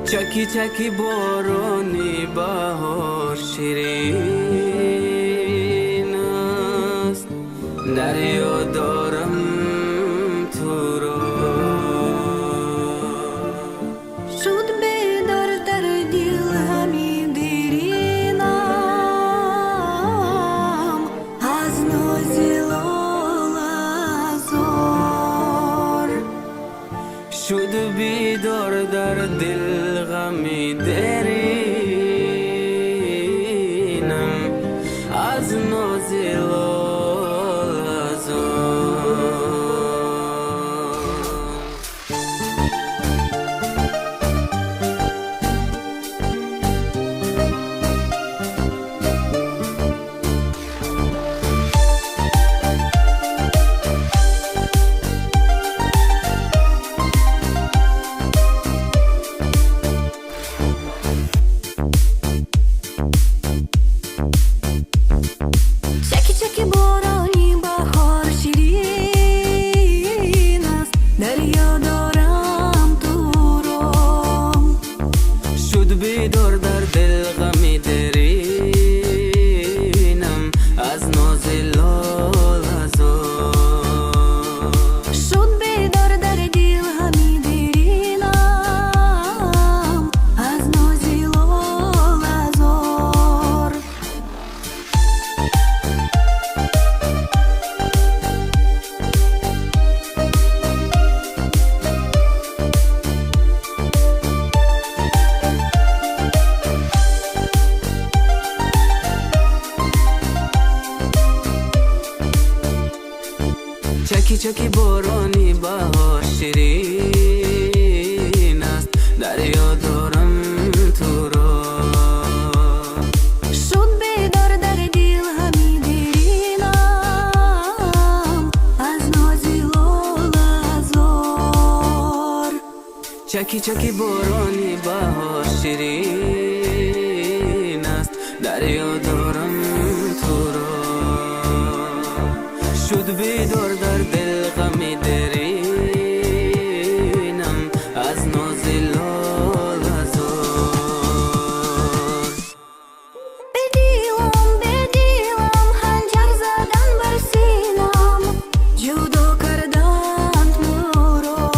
چکی چکی بارانی بهار شیرین است، دریا دارم تو را. شد بیدار در دل همی دیرینم از ناز لال زار. شد بیدار در دل غمی درینم از ناز لال زار. بیدار در دل غمی درینم از ناز لال زار. شد بیدار در دل همی دیرینم از ناز لال زار. چکی چکی بارانی بهار شیرین است، دریا دارم تو را. شد بیدار در دل همی دیرینم از ناز لال زار. چکی چکی بارانی بهار شیرین است، دریا دارم تو را. شد بیدار در دل غمی درینم از ناز لال زار. به دیلم خنجر زدن بر سینم، جدا کردند مرا.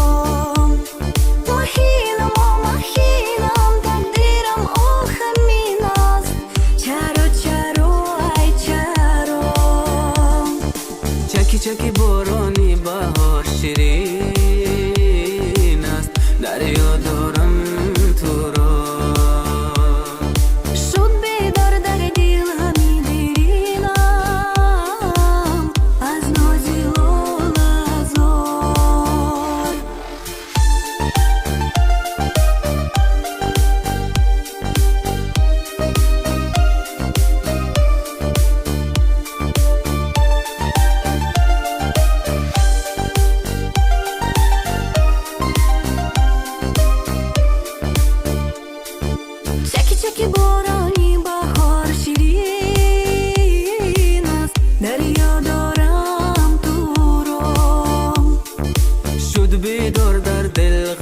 مهینم تقدیرم همین است. چرا ای چرا. چکی چکی بارانی بهار شیرین است، دریا دارم تو را. شد بیدار در دل همی دیرینم از ناز لال زار. چکی بارانی بهار شیرین است، دریا دارم تو را. شد بیدار در دل